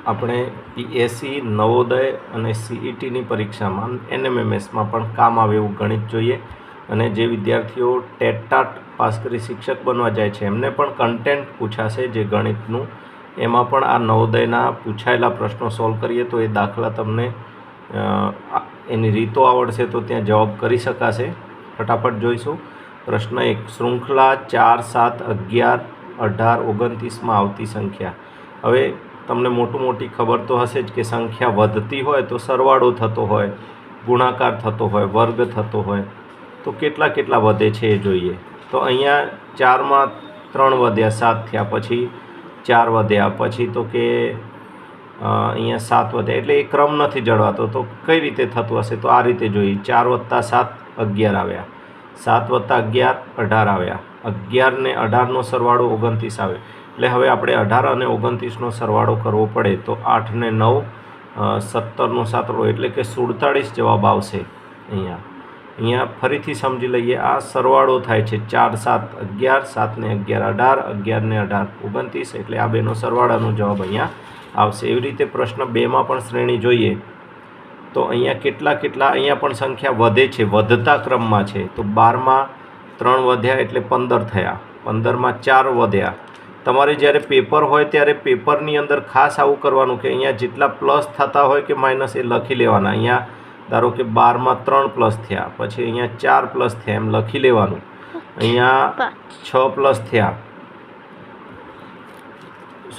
આપણે પીએસસી, નવોદય અને સીઈટીની પરીક્ષામાં એનએમએમએસમાં પણ કામ આવે એવું ગણિત જોઈએ. અને જે વિદ્યાર્થીઓ ટેટ-ટાટ પાસ કરી શિક્ષક બનવા જાય છે એમને પણ કન્ટેન્ટ પૂછાશે જે ગણિતનું, એમાં પણ આ નવોદયના પૂછાયેલા પ્રશ્નો સોલ્વ કરીએ તો એ દાખલા તમને એની રીતો આવડશે તો ત્યાં જવાબ કરી શકાશે. ફટાફટ જોઈશું. પ્રશ્ન 1, શૃંખલા 4, 7, 11, 18, 29માં આવતી સંખ્યા. હવે તમને મોટી ખબર તો હશે જ કે સંખ્યા વધતી હોય તો સરવાળો થતો હોય, ગુણાકાર થતો હોય, વર્ગ થતો હોય, તો કેટલા વધે છે એ જોઈએ. તો અહીંયા 4માં 3 વધ્યા, 7 થયા, પછી 4 વધ્યા, પછી તો કે અહીંયા 7 વધ્યા, એટલે એ ક્રમ નથી જળવાતો. તો કઈ રીતે થતું હશે? તો આ રીતે જોઈએ. 4 + 7 11 આવ્યા, 7 + 11 18 આવ્યા, 11 ને 18નો સરવાળો 29 આવે. એટલે હવે આપણે 18 અને 29નો સરવાળો કરવો પડે તો 8 ને 9 17નો સાતડો એટલે કે 47 જવાબ આવશે. અહીંયા ફરીથી સમજી લઈએ. આ સરવાળો થાય છે. 4 7 11, 7 ને 11 18, 11 ને 18 29, એટલે આ બેનો સરવાળાનો જવાબ અહીંયા આવશે. એવી રીતે પ્રશ્ન 2માં પણ શ્રેણી જોઈએ તો અહીંયા કેટલા અહીંયા પણ સંખ્યા વધે છે, વધતા ક્રમમાં છે. તો 12માં 3 વધ્યા એટલે 15 થયા, 15માં 4 વધ્યા. તમારે જ્યારે પેપર હોય ત્યારે પેપરની અંદર ખાસ આવું કરવાનું કે અહીંયા જેટલા પ્લસ થતા હોય કે માઇનસ એ લખી લેવાના. અહીંયા ધારો કે 12માં 3 પ્લસ થયા, પછી અહીંયા 4 પ્લસ થયા, એમ લખી લેવાનું. અહીંયા 6 પ્લસ થયા,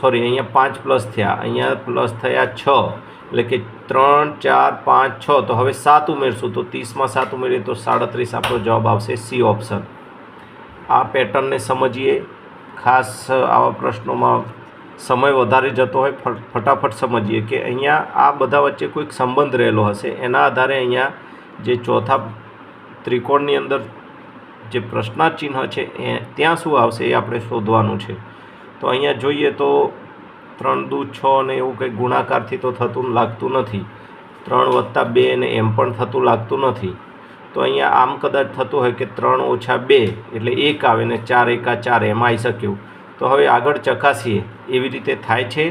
સોરી અહીંયા 5 પ્લસ થયા, અહીંયા પ્લસ થયા 6, એટલે કે 3 4 5 6. તો હવે 7 ઉમેરશું તો 30માં 7 ઉમેરીએ તો 37 આપણો જવાબ આવશે, સી ઓપ્શન. આ પેટર્નને સમજીએ. ખાસ આવા પ્રશ્નોમાં સમય વધારે જતો હોય, ફટાફટ સમજીએ કે અહીંયા આ બધા વચ્ચે કોઈક સંબંધ રહેલો હશે. એના આધારે અહીંયા જે ચોથા ત્રિકોણની અંદર જે પ્રશ્નાર્થ ચિહ્ન છે ત્યાં શું આવશે એ આપણે શોધવાનું છે. તો અહીંયા જોઈએ તો 3 દુ 6 ને એવું કંઈક ગુણાકારથી તો થતું લાગતું નથી. 3 + 2 ને એમ પણ થતું લાગતું નથી. તો અહીંયા આમ કદાચ થતું હોય કે 3 - 2 એટલે 1 આવે ને 4 × 4 એમ આવી શક્યું. તો હવે આગળ ચકાસીએ. એવી રીતે થાય છે,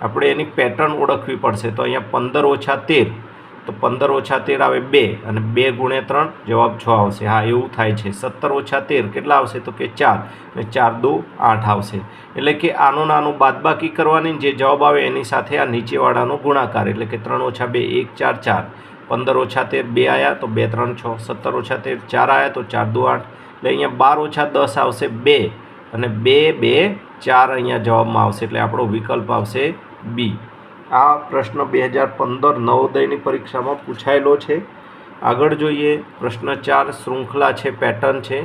આપણે એની પેટર્ન ઓળખવી પડશે. તો અહીંયા 15 - 13, તો 15 - 13 આવે 2, અને 2 × 3 જવાબ 6 આવશે. હા, એવું થાય છે. 17 - 13 કેટલા આવશે? તો કે 4, અને 4 દુ 8 આવશે. એટલે કે આનું બાદબાકી કરવાની, જે જવાબ આવે એની સાથે આ નીચેવાળાનો ગુણાકાર, એટલે કે 3 - 2 1 4 4, 15 - 13 2 આવ્યા તો 2 3 6, 17 - 13 4 આવ્યા તો 4 દુ 8, એટલે અહીંયા 12 - 10 આવશે 2, અને 2 2 4 અહીંયા જવાબમાં આવશે. એટલે આપણો વિકલ્પ આવશે બી. આ પ્રશ્ન 2015 નવોદયની પરીક્ષામાં પૂછાયેલો છે. આગળ જોઈએ. પ્રશ્ન 4 શૃંખલા છે, પેટર્ન છે.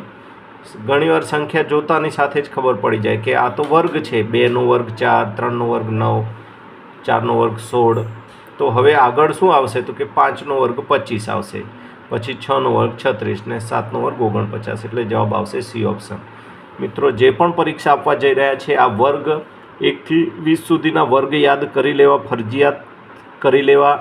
ઘણીવાર સંખ્યા જોતાની સાથે જ ખબર પડી જાય કે આ તો વર્ગ છે. 2નો વર્ગ 4, 3નો વર્ગ 9, 4નો વર્ગ 16. તો હવે આગળ શું આવશે? તો કે 5નો વર્ગ 25 આવશે, પછી 6નો વર્ગ 36 ને 7નો વર્ગ 49, એટલે જવાબ આવશે સી ઓપ્શન. મિત્રો, જે પણ પરીક્ષા આપવા જઈ રહ્યા છે આ વર્ગ 1 થી 20 સુધીના વર્ગ યાદ કરી લેવા, ફરજિયાત કરી લેવા,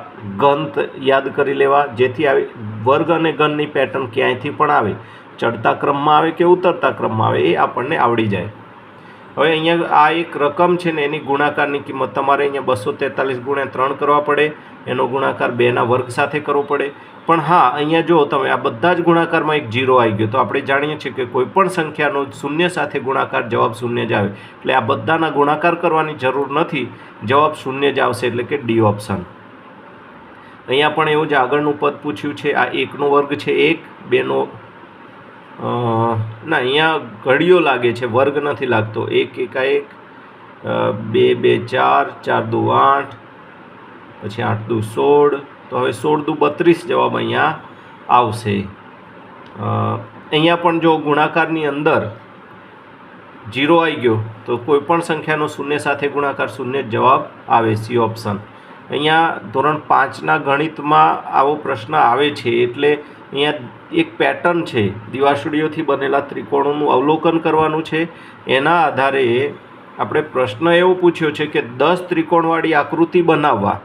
ઘન યાદ કરી લેવા, જેથી આવી વર્ગ અને ઘનની પેટર્ન ક્યાંયથી પણ આવે, ચડતા ક્રમમાં આવે કે ઉતરતા ક્રમમાં આવે, એ આપણને આવડી જાય. હવે અહીંયા આ એક રકમ છે ને એની ગુણાકારની કિંમત તમારે અહીંયા 243 × 3 કરવા પડે, એનો ગુણાકાર 2ના વર્ગ સાથે કરવો પડે. પણ હા, અહીંયા જો તમે આ બધા જ ગુણાકારમાં એક 0 આવી ગયો, તો આપણે જાણીએ છીએ કે કોઈ પણ સંખ્યાનો શૂન્ય સાથે ગુણાકાર જવાબ શૂન્ય જ આવે. એટલે આ બધાના ગુણાકાર કરવાની જરૂર નથી, જવાબ શૂન્ય જ આવશે, એટલે કે ડી ઓપ્શન. અહીંયા પણ એવું જ આગળનું પદ પૂછ્યું છે. આ 1નો વર્ગ છે 1, 2નો ના, અહીંયા ઘડીઓ લાગે છે, વર્ગ નથી લાગતો. 1 1 2 2 4, 4 દુ 8, પછી 8 દુ 16, તો હવે 16 દુ 32 જવાબ અહીંયા આવશે. અહીંયા પણ જો ગુણાકારની અંદર 0 આવી ગયો તો કોઈ પણ સંખ્યાનો શૂન્ય સાથે ગુણાકાર શૂન્ય જવાબ આવે, સી ઓપ્શન. અહીંયા ધોરણ 5ના ગણિતમાં આવો પ્રશ્ન આવે છે. એટલે અહીંયા એક પેટર્ન છે, દિવાસળીઓથી બનેલા ત્રિકોણોનું અવલોકન કરવાનું છે. એના આધારે આપણે પ્રશ્ન એવો પૂછ્યો છે કે 10 ત્રિકોણવાળી આકૃતિ બનાવવા.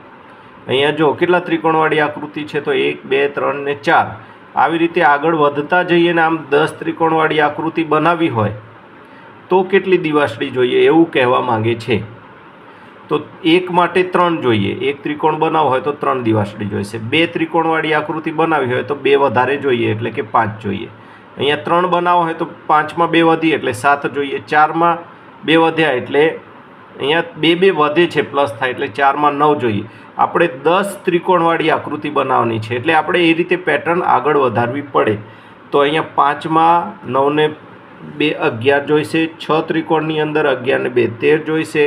અહીંયા જો કેટલા ત્રિકોણવાળી આકૃતિ છે? તો 1 2 3 ને 4. આવી રીતે આગળ વધતા જઈએ ને આમ 10 ત્રિકોણવાળી આકૃતિ બનાવવી હોય તો કેટલી દિવાસળી જોઈએ એવું કહેવા માંગે છે. તો એક માટે 3 જોઈએ. એક ત્રિકોણ બનાવવો હોય તો 3 દિવાસળી જોઈશે. 2 ત્રિકોણવાળી આકૃતિ બનાવવી હોય તો 2 વધારે જોઈએ એટલે કે 5 જોઈએ. અહીંયા 3 બનાવવો હોય તો 5માં 2 વધી એટલે 7 જોઈએ. 4માં 2 વધ્યા એટલે અહીંયા 2 વધે છે પ્લસ થાય એટલે 4માં 9 જોઈએ. આપણે 10 ત્રિકોણવાળી આકૃતિ બનાવવાની છે એટલે આપણે એ રીતે પેટર્ન આગળ વધારવી પડે. તો અહીંયા 5માં 9 ને 2 11 જોઈશે. 6 ત્રિકોણની અંદર 11 ને 2 13 જોઈશે.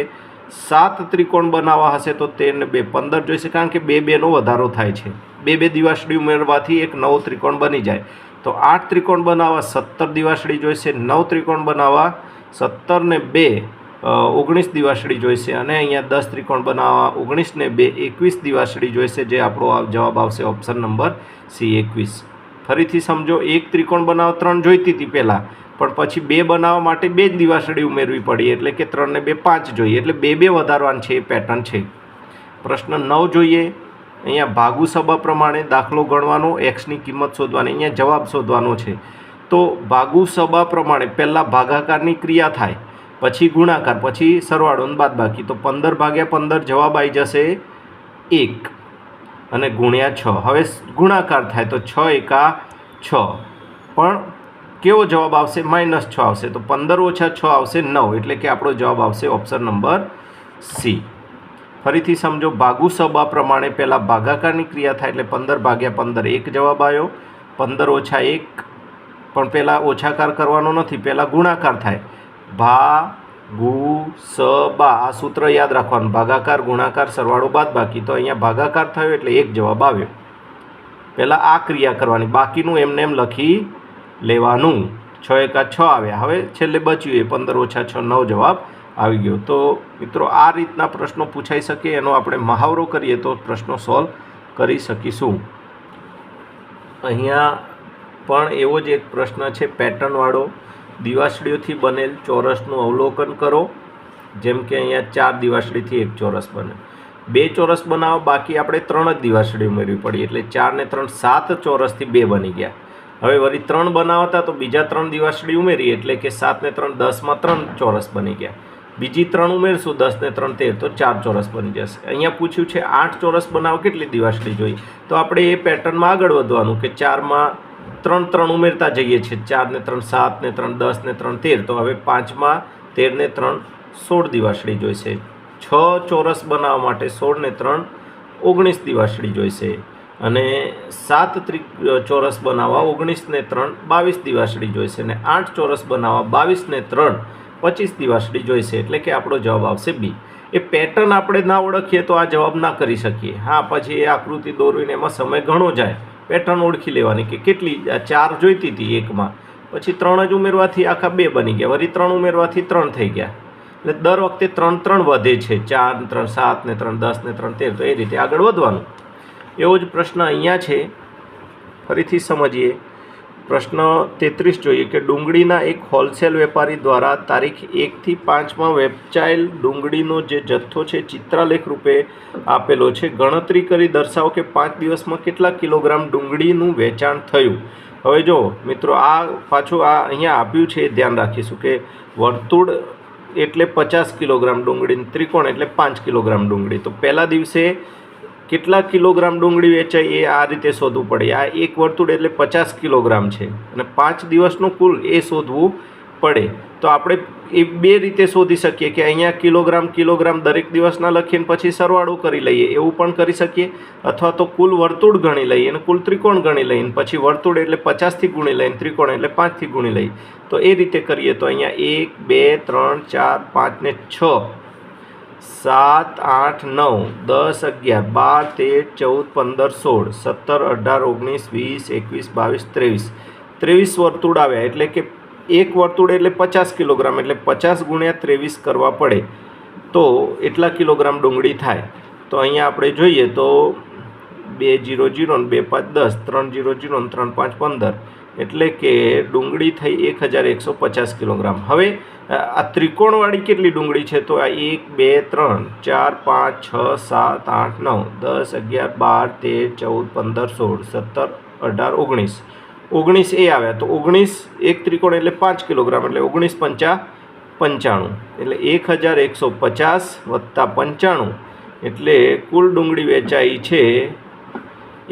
7 ત્રિકોણ બનાવવા હશે તો 13 ને 2 15 જોઈશે, કારણ કે 2 વધારો થાય છે. 2 દિવાસળી ઉમેરવાથી એક નવો ત્રિકોણ બની જાય. તો 8 ત્રિકોણ બનાવવા 17 દિવાસળી જોઈશે. 9 ત્રિકોણ બનાવવા 17 ને 2 19 દિવાસળી જોઈશે. અને અહીંયા 10 ત્રિકોણ બનાવવા 19 ને 2 21 દિવાસળી જોઈશે, જે આપણો જવાબ આવશે ઓપ્શન નંબર સી 21. ફરીથી સમજો, એક ત્રિકોણ બનાવવા 3 જોઈતી હતી પહેલાં, પણ પછી 2 બનાવવા માટે 2 જ દિવાસળી ઉમેરવી પડી એટલે કે 3 ને 2 5 જોઈએ. એટલે 2 વધારવાની છે એ પેટર્ન છે. પ્રશ્ન 9 જોઈએ. અહીંયા ભાગુ સભા પ્રમાણે દાખલો ગણવાનો, એક્સની કિંમત શોધવાની. અહીંયા જવાબ શોધવાનો છે. તો ભાગુ સભા પ્રમાણે પહેલાં ભાગાકારની ક્રિયા થાય, પછી ગુણાકાર, પછી સરવાળો અને બાદબાકી. તો 15 ભાગ્યા 15 જવાબ આવી જશે 1 અને ગુણ્યા 6. હવે ગુણાકાર થાય તો 6 એકા 6, પણ કેવો જવાબ આવશે? -6 આવશે. તો 15 ઓછા 6 આવશે 9, એટલે કે આપણો જવાબ આવશે ઓપ્શન નંબર સી. ફરીથી સમજો, ભાગુ સભા પ્રમાણે પહેલાં ભાગાકારની ક્રિયા થાય એટલે 15 ભાગ્યા 15 1 જવાબ આવ્યો. 15 ઓછા 1, પણ પહેલાં ઓછાકાર કરવાનો નથી, પહેલાં ગુણાકાર થાય. ભાગુ સભા, આ સૂત્ર યાદ રાખવાનું, ભાગાકાર ગુણાકાર સરવાળો બાદબાકી. તો અહીંયા ભાગાકાર થયો એટલે 1 જવાબ આવ્યો. પહેલાં આ ક્રિયા કરવાની, બાકીનું એમને એમ લખી લેવાનું. 6 એકા 6 આવ્યા. હવે છેલ્લે બચ્યું એ 15 ઓછા 6 9 જવાબ આવી ગયો. તો મિત્રો, આ રીતના પ્રશ્નો પૂછાઈ શકે, એનો આપણે મહાવરો કરીએ તો પ્રશ્નો સોલ્વ કરી શકીશું. અહીંયા પણ એવો જ એક પ્રશ્ન છે પેટર્નવાળો. દિવાસળીઓથી બનેલ ચોરસનું અવલોકન કરો. જેમ કે અહીંયા 4 દિવાસળીથી એક ચોરસ બને. 2 ચોરસ બનાવવા બાકી આપણે 3 જ દિવાસળી ઉમેરવી પડી એટલે 4 ને 3 7 ચોરસથી 2 બની ગયા. હવે વળી 3 બનાવતા તો બીજા 3 દિવાસળી ઉમેરી એટલે કે 7 ને 3 10માં 3 ચોરસ બની ગયા. બીજી 3 ઉમેરશું 10 ને 3 13 તો 4 ચોરસ બની જશે. અહીંયા પૂછ્યું છે 8 ચોરસ બનાવવા કેટલી દિવાસળી જોઈએ, તો આપણે એ પેટર્નમાં આગળ વધવાનું કે 4માં 3 ઉમેરતા જઈએ છીએ. 4 ને 3 7 ને 3 10 ને 3 13, તો હવે 5માં 13 ને 3 16 દિવાસળી જોઈશે. 6 ચોરસ બનાવવા માટે 16 ને 3 19 દિવાસળી જોઈશે. અને 7 ચોરસ બનાવવા 19 ને 3 22 દિવાસળી જોઈશે. અને 8 ચોરસ બનાવવા 22 ને 3 25 દિવાસળી જોઈશે. એટલે કે આપણો જવાબ આવશે બી. એ પેટર્ન આપણે ના ઓળખીએ તો આ જવાબ ના કરી શકીએ. હા, પછી એ આકૃતિ દોરવીને એમાં સમય ઘણો જાય. પેટર્ન ઓળખી લેવાની કે કેટલી, આ 4 જોઈતી હતી એકમાં, પછી 3 જ ઉમેરવાથી આખા 2 બની ગયા, વળી 3 ઉમેરવાથી 3 થઈ ગયા. એટલે દર વખતે 3 વધે છે. 4 3 7 ને 3 10 ને 3 13, તો એ રીતે આગળ વધવાનું. એવો જ પ્રશ્ન અહીંયા છે. ફરીથી સમજીએ. પ્રશ્ન 33 જોઈએ કે ડુંગળીના એક હોલસેલ વેપારી દ્વારા તારીખ 1 થી 5માં વેચાયેલ ડુંગળીનો જે જથ્થો છે ચિત્રાલેખ રૂપે આપેલો છે. ગણતરી કરી દર્શાવો કે 5 દિવસમાં કેટલા કિલોગ્રામ ડુંગળીનું વેચાણ થયું. હવે જો મિત્રો, આ પાછું આ અહીંયા આપ્યું છે એ ધ્યાન રાખીશું કે વર્તુળ એટલે 50 કિલોગ્રામ ડુંગળી, ત્રિકોણ એટલે 5 કિલોગ્રામ ડુંગળી. તો પહેલા દિવસે કેટલા કિલોગ્રામ ડુંગળી વેચાય એ આ રીતે શોધવું પડે. આ એક વર્તુળ એટલે 50 કિલોગ્રામ છે અને 5 દિવસનું કુલ એ શોધવું પડે. તો આપણે એ 2 રીતે શોધી શકીએ કે અહીંયા કિલોગ્રામ દરેક દિવસના લખીને પછી સરવાળો કરી લઈએ, એવું પણ કરી શકીએ. અથવા તો કુલ વર્તુળ ગણી લઈએ અને કુલ ત્રિકોણ ગણી લઈએ, પછી વર્તુળ એટલે 50થી ગુણી લઈને ત્રિકોણ એટલે 5થી ગુણી લઈએ. તો એ રીતે કરીએ તો અહીંયા 1 2 3 4 5 ને 6 7 8 9 10 11 12 13 14 15 16 17 18 19 20 21 22 23 વર્તુળ આવ્યા. એટલે કે એક વર્તુળ એટલે 50 કિલોગ્રામ, એટલે 50 ગુણ્યા 23 કરવા પડે તો એટલા કિલોગ્રામ ડુંગળી થાય. તો અહીંયા આપણે જોઈએ તો 2 0 0 ને 2 5 10, 3 0 0 ને 3 5 15, એટલે કે ડુંગળી થઈ 1150 કિલોગ્રામ. હવે આ ત્રિકોણવાળી કેટલી ડુંગળી છે તો આ 1 2 3 4 5 6 7 8 9 10 11 12 13 14 15 16 17 18 19 એ આવ્યા. તો 19 એક ત્રિકોણ એટલે 5 કિલોગ્રામ, એટલે 19 5 95 એટલે 1150 વત્તા 95 એટલે કુલ ડુંગળી વેચાઈ છે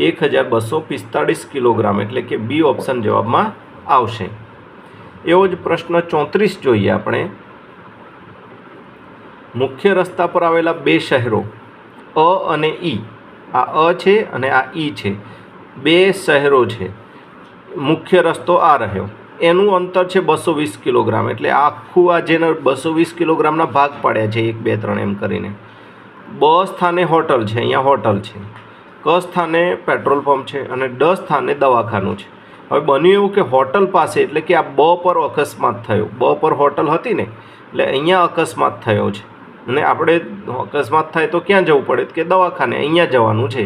1245 કિલોગ્રામ, એટલે કે બી ઓપ્શન જવાબમાં આવશે. એવો જ પ્રશ્ન 34 જોઈએ આપણે. મુખ્ય રસ્તા પર આવેલા બે શહેરો અ અને ઈ, આ અ છે અને આ ઈ છે, બે શહેરો છે. મુખ્ય રસ્તો આ રહ્યો, એનું અંતર છે 220 કિલોગ્રામ, એટલે આખું આ જેને 220 કિલોગ્રામના ભાગ પાડ્યા છે 1 2 3 એમ કરીને. બ સ્થાને હોટલ છે, અહીંયા હોટલ છે. ક સ્થાને પેટ્રોલ પંપ છે અને ડ સ્થાને દવાખાનું છે. હવે બન્યું એવું કે હોટલ પાસે, એટલે કે આ બ પર અકસ્માત થયો, બ પર હોટલ હતી ને એટલે અહીંયા અકસ્માત થયો છે અને આપણે અકસ્માત થાય તો ક્યાં જવું પડે કે દવાખાને, અહીંયા જવાનું છે.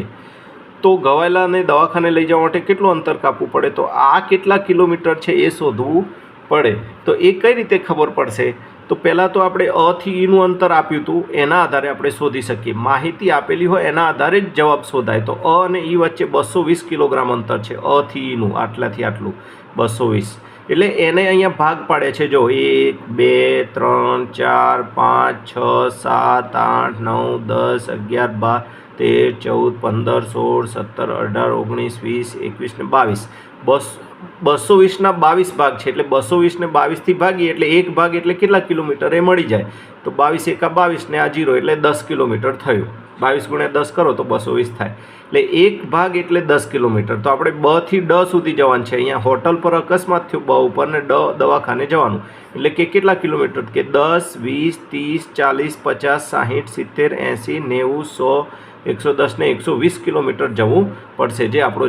તો ઘવાયેલાને દવાખાને લઈ જવા માટે કેટલું અંતર કાપવું પડે, તો આ કેટલા કિલોમીટર છે એ શોધવું પડે. તો એ કઈ રીતે ખબર પડશે? તો પહેલાં તો આપણે અ થી ઈનું અંતર આપ્યું હતું, એના આધારે આપણે શોધી શકીએ. માહિતી આપેલી હોય એના આધારે જ જવાબ શોધાય. તો અ અને ઈ વચ્ચે 220 કિલોગ્રામ અંતર છે, અ થી ઈનું આટલાથી આટલું 220, એટલે એને અહીંયા ભાગ પાડે છે. જો 1 2 3 4 5 6 7 8 9 10 11 12 13 14 15 16 17 18 19 20 21 ને 22, 220ના 22 ભાગ છે, એટલે 220 ને 22થી ભાગીએ એટલે એક ભાગ એટલે કેટલા કિલોમીટર એ મળી જાય. તો 22 એકા 22 ને આ 0 એટલે 10 કિલોમીટર થયું. 22 ગુણ્યા 10 કરો તો 220 થાય, એટલે એક ભાગ એટલે 10 કિલોમીટર. તો આપણે બ થી ડ સુધી જવાનું છે. અહીંયા હોટલ પર અકસ્માત થયું બ ઉપર ને દવાખાને જવાનું, એટલે કે કેટલા કિલોમીટર કે 10 20 30 40 50 60 70 80 90 100 110 ને 120 કિલોમીટર જવું પડશે, જે આપણો